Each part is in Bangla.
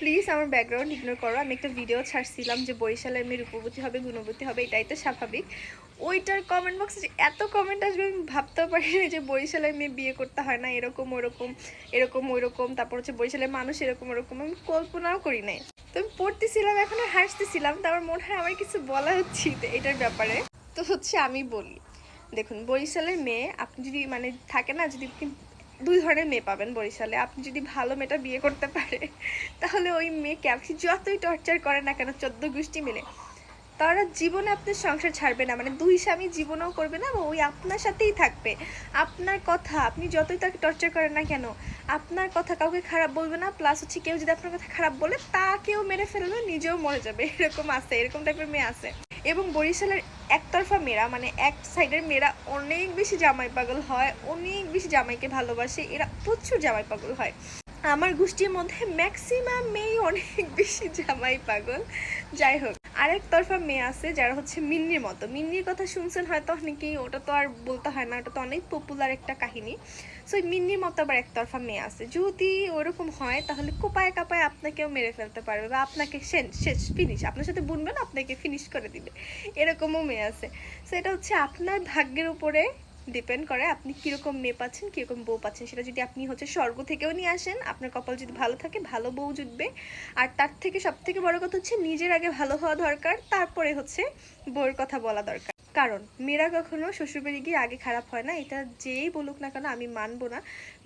প্লিজ আমার ব্যাকগ্রাউন্ড ইগনোর করো। আমি একটা ভিডিও ছাড়ছিলাম যে বরিশালের মেয়ে রূপবতী হবে, গুণবতী হবে, এটাই তো স্বাভাবিক। ওইটার কমেন্ট বক্সে যে এত কমেন্ট আসবে আমি ভাবতেও পারি না যে বরিশালের মেয়ে বিয়ে করতে হয় না, এরকম ওরকম, এরকম ওইরকম, তারপর হচ্ছে বরিশালের মানুষ এরকম ওরকম, আমি কল্পনাও করি নাই। তো আমি পড়তেছিলাম, এখন হাসতেছিলাম, তো আমার মনে হয় আমার কিছু বলা উচিত এটার ব্যাপারে। তো হচ্ছে আমি বলি, দেখুন বরিশালের মেয়ে আপনি যদি মানে থাকে না, যদি আপনি দুই ধরনের মেয়ে পাবেন বরিশালে। আপনি যদি ভালো মেয়েটা বিয়ে করতে পারে তাহলে ওই মেয়েকে আপনি যতই টর্চার করেন না কেন 14 গোষ্ঠী মিলে, তারা জীবনে আপনার সংসার ছাড়বে না, মানে দুই স্বামী জীবনেও করবে না, ওই আপনার সাথেই থাকবে। আপনার কথা আপনি যতই তাকে টর্চার করেন না কেন, আপনার কথা কাউকে খারাপ বলবে না, প্লাস হচ্ছে কেউ যদি আপনার কথা খারাপ বলে তাকেও মেরে ফেলবে, নিজেও মরে যাবে। এরকম আছে, এরকম টাইপের মেয়ে আছে। এবং বরিশালের একতরফা মেয়েরা, মানে এক সাইডের মেয়েরা অনেক বেশি জামাই পাগল হয়, অনেক বেশি জামাইকে ভালোবাসে, এরা প্রচুর জামাই পাগল হয়। আমার গোষ্ঠীর মধ্যে ম্যাক্সিমাম মেয়ে অনেক বেশি জামাই পাগল। যাই হোক, আরেক তরফা মেয়ে আছে যারা হচ্ছে মিন্নির মতো। মিন্নির কথা শুনছেন হয়তো অনেকেই, ওটা তো আর বলতে হয় না, ওটা তো অনেক পপুলার একটা কাহিনী। সো মিন্নির মতো আবার একতরফা মেয়ে আছে, যদি ওরকম হয় তাহলে কোপায় কাপায় আপনাকেও মেরে ফেলতে পারবে, বা আপনাকে শেষ ফিনিশ, আপনার সাথে বুনবে না, আপনাকে ফিনিশ করে দিবে, এরকমও মেয়ে আছে। সো এটা হচ্ছে আপনার ভাগ্যের উপরে ডিপেন্ড করে আপনি কীরকম মেয়ে পাচ্ছেন, কীরকম বউ পাচ্ছেন। সেটা যদি আপনি হচ্ছে স্বর্গ থেকেও নিয়ে আসেন, আপনার কপাল যদি ভালো থাকে ভালো বউ জুটবে। আর তার থেকে সব থেকে বড় কথা হচ্ছে নিজের আগে ভালো হওয়া দরকার, তারপরে হচ্ছে বউয়ের কথা বলা দরকার। কারণ মেয়েরা কখনো শ্বশুরবাড়ি গিয়ে আগে খারাপ হয় না, এটা যেই বলুক না কেন আমি মানবো না।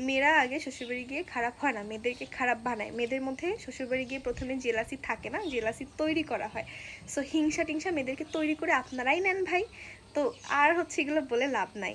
মেয়েরা আগে শ্বশুরবাড়ি গিয়ে খারাপ হয় না, মেয়েদেরকে খারাপ বানায়। মেয়েদের মধ্যে শ্বশুরবাড়ি গিয়ে প্রথমে জেলাসি থাকে না, জেলাসি তৈরি করা হয়। সো হিংসা টিংসা মেয়েদেরকে তৈরি করে আপনারাই নেন ভাই। তো আর হচ্ছে এগুলো বলে লাভ নাই।